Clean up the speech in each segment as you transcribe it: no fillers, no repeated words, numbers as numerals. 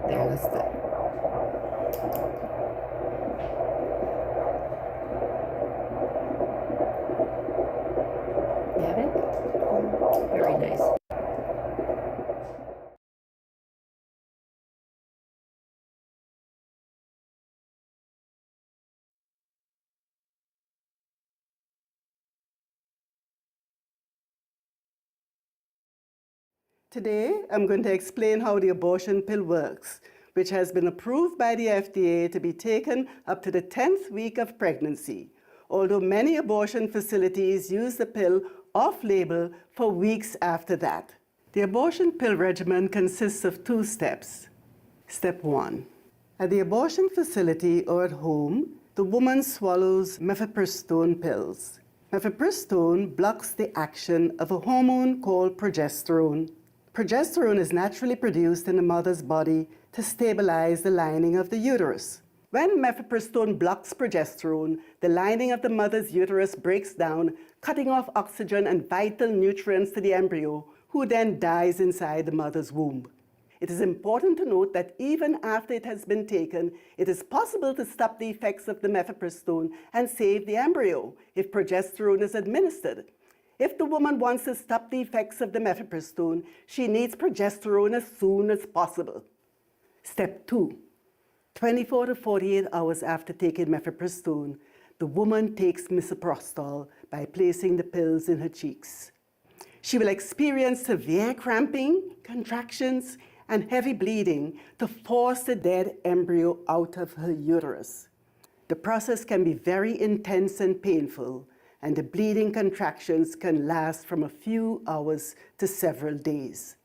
There, that's it. You have it? Very nice. Today, I'm going to explain how the abortion pill works, which has been approved by the FDA to be taken up to the 10th week of pregnancy, although many abortion facilities use the pill off-label for weeks after that. The abortion pill regimen consists of 2 steps. Step 1. At the abortion facility or at home, the woman swallows mifepristone pills. Mifepristone blocks the action of a hormone called progesterone. Progesterone is naturally produced in the mother's body to stabilize the lining of the uterus. When mifepristone blocks progesterone, the lining of the mother's uterus breaks down, cutting off oxygen and vital nutrients to the embryo, who then dies inside the mother's womb. It is important to note that even after it has been taken, it is possible to stop the effects of the mifepristone and save the embryo if progesterone is administered. If the woman wants to stop the effects of the mifepristone, she needs progesterone as soon as possible. Step 2. 24 to 48 hours after taking mifepristone, the woman takes misoprostol by placing the pills in her cheeks. She will experience severe cramping, contractions, and heavy bleeding to force the dead embryo out of her uterus. The process can be very intense and painful, and the bleeding contractions can last from a few hours to several days.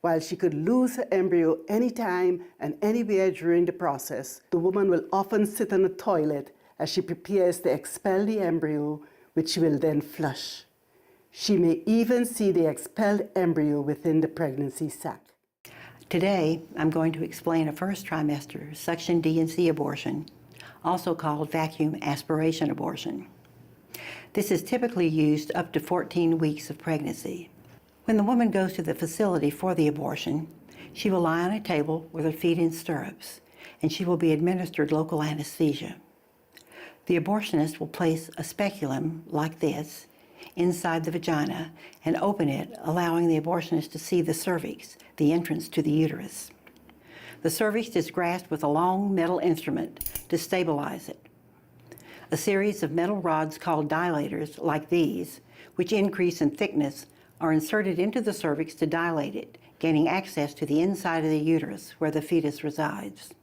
While she could lose her embryo anytime and anywhere during the process, the woman will often sit on a toilet as she prepares to expel the embryo, which she will then flush. She may even see the expelled embryo within the pregnancy sac. Today, I'm going to explain a first trimester suction D&C abortion, also called vacuum aspiration abortion. This is typically used up to 14 weeks of pregnancy. When the woman goes to the facility for the abortion, she will lie on a table with her feet in stirrups, and she will be administered local anesthesia. The abortionist will place a speculum like this inside the vagina and open it, allowing the abortionist to see the cervix, the entrance to the uterus. The cervix is grasped with a long metal instrument to stabilize it. A series of metal rods called dilators, like these, which increase in thickness, are inserted into the cervix to dilate it, gaining access to the inside of the uterus where the fetus resides.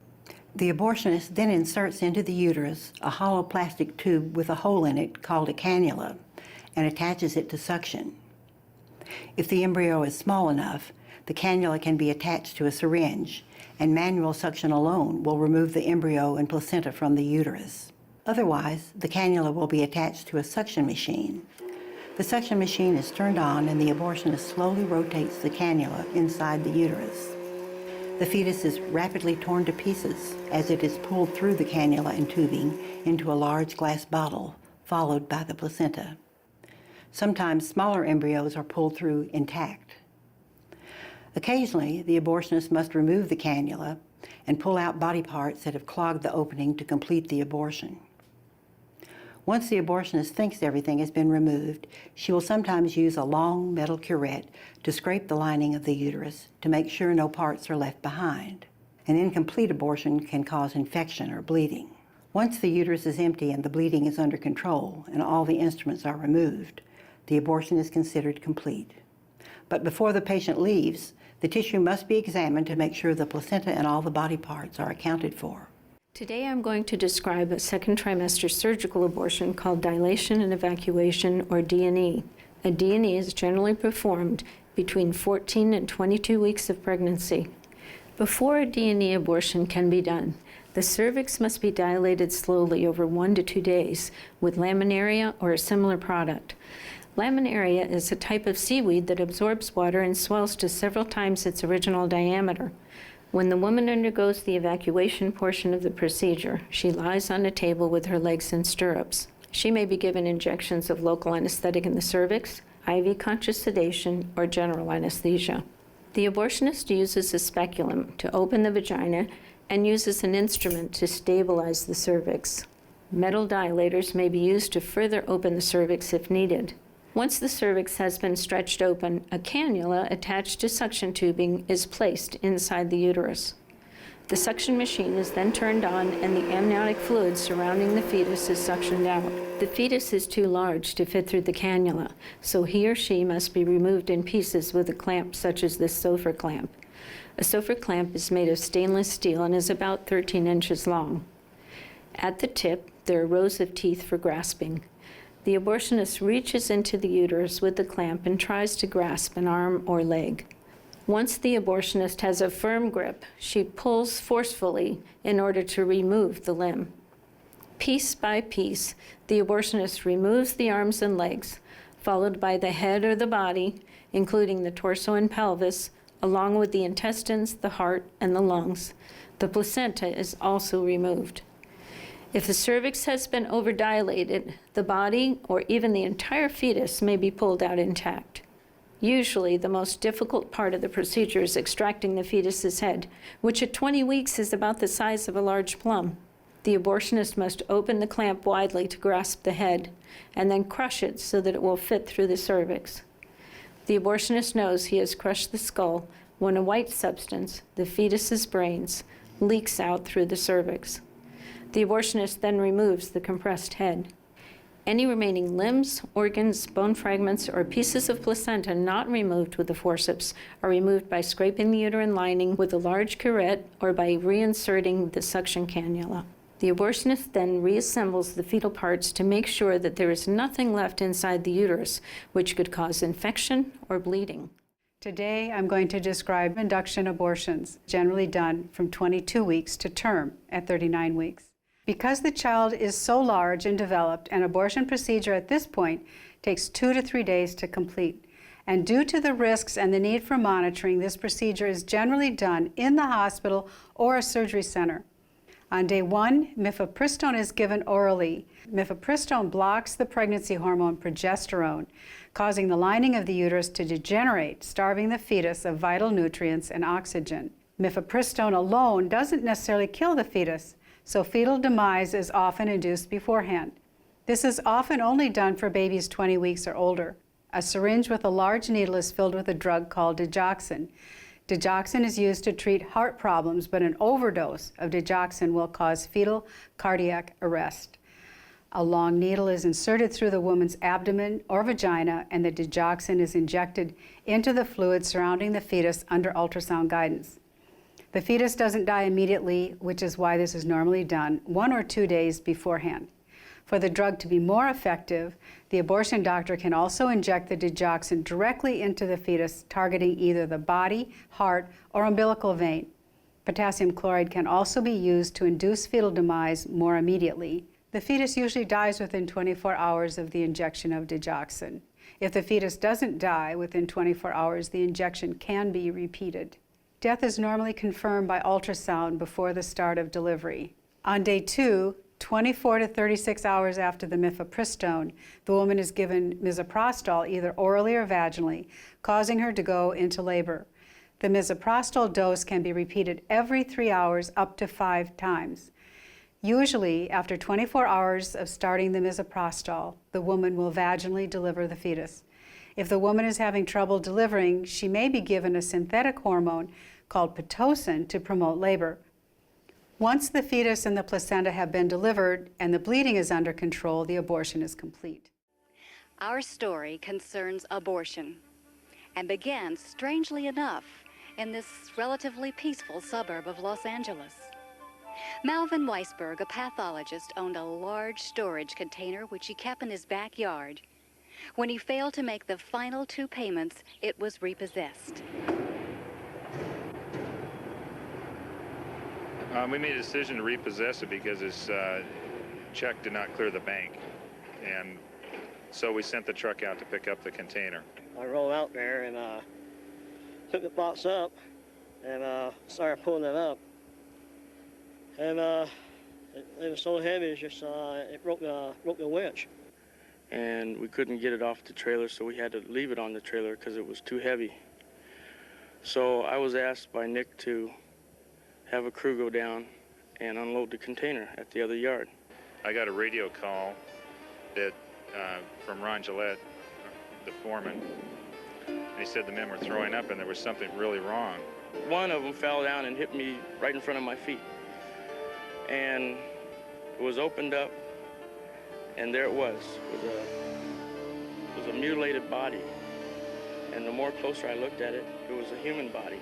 The abortionist then inserts into the uterus a hollow plastic tube with a hole in it called a cannula and attaches it to suction. If the embryo is small enough, the cannula can be attached to a syringe, and manual suction alone will remove the embryo and placenta from the uterus. Otherwise, the cannula will be attached to a suction machine. The suction machine is turned on and the abortionist slowly rotates the cannula inside the uterus. The fetus is rapidly torn to pieces as it is pulled through the cannula and tubing into a large glass bottle, followed by the placenta. Sometimes smaller embryos are pulled through intact. Occasionally, the abortionist must remove the cannula and pull out body parts that have clogged the opening to complete the abortion. Once the abortionist thinks everything has been removed, she will sometimes use a long metal curette to scrape the lining of the uterus to make sure no parts are left behind. An incomplete abortion can cause infection or bleeding. Once the uterus is empty and the bleeding is under control and all the instruments are removed, the abortion is considered complete. But before the patient leaves, the tissue must be examined to make sure the placenta and all the body parts are accounted for. Today I'm going to describe a second trimester surgical abortion called dilation and evacuation, or D&E. A D&E is generally performed between 14 and 22 weeks of pregnancy. Before a D&E abortion can be done, the cervix must be dilated slowly over 1 to 2 days with laminaria or a similar product. Laminaria is a type of seaweed that absorbs water and swells to several times its original diameter. When the woman undergoes the evacuation portion of the procedure, she lies on a table with her legs in stirrups. She may be given injections of local anesthetic in the cervix, IV conscious sedation, or general anesthesia. The abortionist uses a speculum to open the vagina and uses an instrument to stabilize the cervix. Metal dilators may be used to further open the cervix if needed. Once the cervix has been stretched open, a cannula attached to suction tubing is placed inside the uterus. The suction machine is then turned on and the amniotic fluid surrounding the fetus is suctioned out. The fetus is too large to fit through the cannula, so he or she must be removed in pieces with a clamp such as this Sofer clamp. A Sofer clamp is made of stainless steel and is about 13 inches long. At the tip, there are rows of teeth for grasping. The abortionist reaches into the uterus with the clamp and tries to grasp an arm or leg. Once the abortionist has a firm grip, she pulls forcefully in order to remove the limb. Piece by piece, the abortionist removes the arms and legs, followed by the head or the body, including the torso and pelvis, along with the intestines, the heart, and the lungs. The placenta is also removed. If the cervix has been overdilated, the body or even the entire fetus may be pulled out intact. Usually, the most difficult part of the procedure is extracting the fetus's head, which at 20 weeks is about the size of a large plum. The abortionist must open the clamp widely to grasp the head, and then crush it so that it will fit through the cervix. The abortionist knows he has crushed the skull when a white substance, the fetus's brains, leaks out through the cervix. The abortionist then removes the compressed head. Any remaining limbs, organs, bone fragments, or pieces of placenta not removed with the forceps are removed by scraping the uterine lining with a large curette or by reinserting the suction cannula. The abortionist then reassembles the fetal parts to make sure that there is nothing left inside the uterus, which could cause infection or bleeding. Today, I'm going to describe induction abortions, generally done from 22 weeks to term at 39 weeks. Because the child is so large and developed, an abortion procedure at this point takes 2 to 3 days to complete. And due to the risks and the need for monitoring, this procedure is generally done in the hospital or a surgery center. On day 1, mifepristone is given orally. Mifepristone blocks the pregnancy hormone progesterone, causing the lining of the uterus to degenerate, starving the fetus of vital nutrients and oxygen. Mifepristone alone doesn't necessarily kill the fetus, so fetal demise is often induced beforehand. This is often only done for babies 20 weeks or older. A syringe with a large needle is filled with a drug called digoxin. Digoxin is used to treat heart problems, but an overdose of digoxin will cause fetal cardiac arrest. A long needle is inserted through the woman's abdomen or vagina, and the digoxin is injected into the fluid surrounding the fetus under ultrasound guidance. The fetus doesn't die immediately, which is why this is normally done 1 or 2 days beforehand. For the drug to be more effective, the abortion doctor can also inject the digoxin directly into the fetus, targeting either the body, heart, or umbilical vein. Potassium chloride can also be used to induce fetal demise more immediately. The fetus usually dies within 24 hours of the injection of digoxin. If the fetus doesn't die within 24 hours, the injection can be repeated. Death is normally confirmed by ultrasound before the start of delivery. On day 2, 24 to 36 hours after the mifepristone, the woman is given misoprostol either orally or vaginally, causing her to go into labor. The misoprostol dose can be repeated every 3 hours up to 5 times. Usually, after 24 hours of starting the misoprostol, the woman will vaginally deliver the fetus. If the woman is having trouble delivering, she may be given a synthetic hormone called Pitocin to promote labor. Once the fetus and the placenta have been delivered and the bleeding is under control, the abortion is complete. Our story concerns abortion and began, strangely enough, in this relatively peaceful suburb of Los Angeles. Malvin Weisberg, a pathologist, owned a large storage container which he kept in his backyard. When he failed to make the final 2 payments, it was repossessed. We made a decision to repossess it because his check did not clear the bank, and so we sent the truck out to pick up the container. I rolled out there and took the box up and started pulling it up, and it was so heavy, it just it broke the winch. and we couldn't get it off the trailer, so we had to leave it on the trailer because it was too heavy. So I was asked by Nick to have a crew go down and unload the container at the other yard. I got a radio call that from Ron Gillette, the foreman, and he said the men were throwing up and there was something really wrong. One of them fell down and hit me right in front of my feet. And it was opened up, and there it was. It was a mutilated body. And the more closer I looked at it, it was a human body.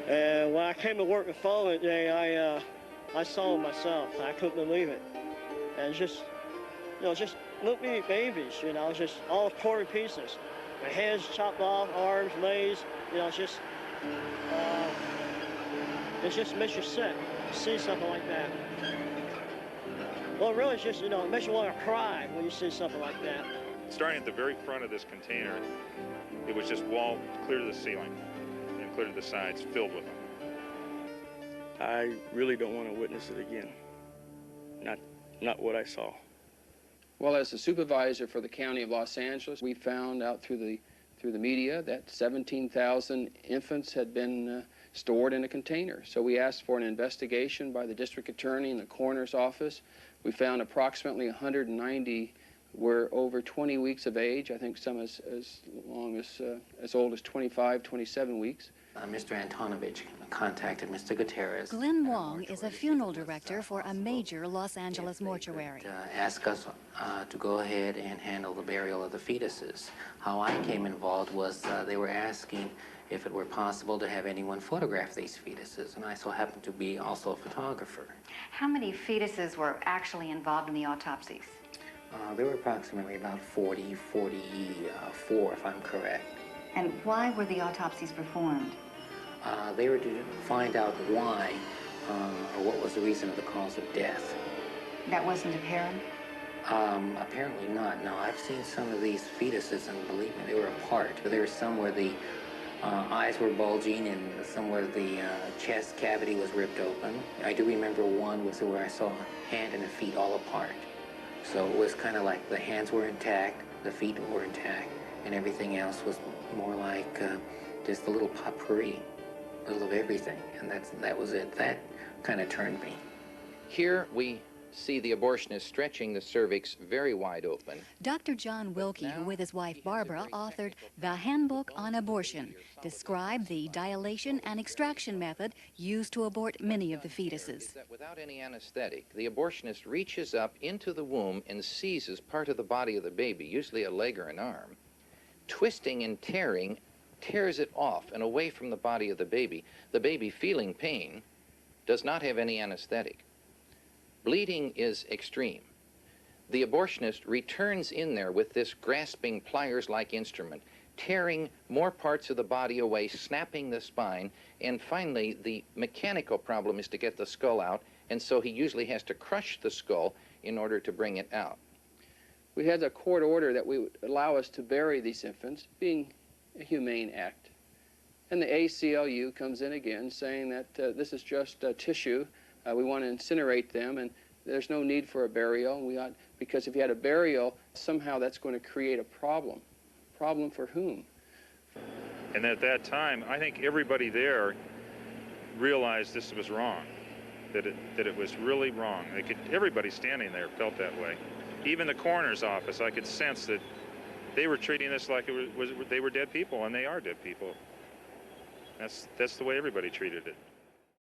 And when I came to work the following day, I saw them myself. I couldn't believe it. And just, just little bitty babies, just all quarter pieces. Their heads chopped off, arms, legs, it just makes you sick to see something like that. Well, really, it's just, it makes you want to cry when you see something like that. Starting at the very front of this container, it was just wall clear to the ceiling and clear to the sides, filled with them. I really don't want to witness it again. Not what I saw. Well, as the supervisor for the County of Los Angeles, we found out through the media that 17,000 infants had been stored in a container. So we asked for an investigation by the district attorney and the coroner's office. We found approximately 190 were over 20 weeks of age. I think some as old as 25, 27 weeks. Mr. Antonovich contacted Mr. Gutierrez. Glenn Wong is a funeral director for a major Los Angeles mortuary. Asked us to go ahead and handle the burial of the fetuses. How I came involved was they were asking if it were possible to have anyone photograph these fetuses, and I so happened to be also a photographer. How many fetuses were actually involved in the autopsies? There were approximately about 44, if I'm correct. And why were the autopsies performed? They were to find out why, or what was the reason of the cause of death. That wasn't apparent? Apparently not. No, I've seen some of these fetuses, and believe me, they were apart. There were some where the eyes were bulging, and some where the chest cavity was ripped open. I do remember one was where I saw a hand and a feet all apart. So it was kind of like the hands were intact, the feet were intact, and everything else was more like just a little potpourri, a little of everything, and that was it. That kind of turned me. Here we see the abortionist stretching the cervix very wide open. Dr. John Wilkie, who with his wife Barbara authored The Handbook on Abortion, described the dilation and extraction method used to abort many of the fetuses. Without any anesthetic, the abortionist reaches up into the womb and seizes part of the body of the baby, usually a leg or an arm, twisting and tearing, tears it off and away from the body of the baby. The baby, feeling pain, does not have any anesthetic. Bleeding is extreme. The abortionist returns in there with this grasping pliers-like instrument, tearing more parts of the body away, snapping the spine, and finally the mechanical problem is to get the skull out, and so he usually has to crush the skull in order to bring it out. We had a court order that would allow us to bury these infants, being a humane act. And the ACLU comes in again saying that this is just tissue. We want to incinerate them, and there's no need for a burial. Because if you had a burial, somehow that's going to create a problem. Problem for whom? And at that time, I think everybody there realized this was wrong, that it was really wrong. Everybody standing there felt that way. Even the coroner's office, I could sense that they were treating this like they were dead people, and they are dead people. That's the way everybody treated it.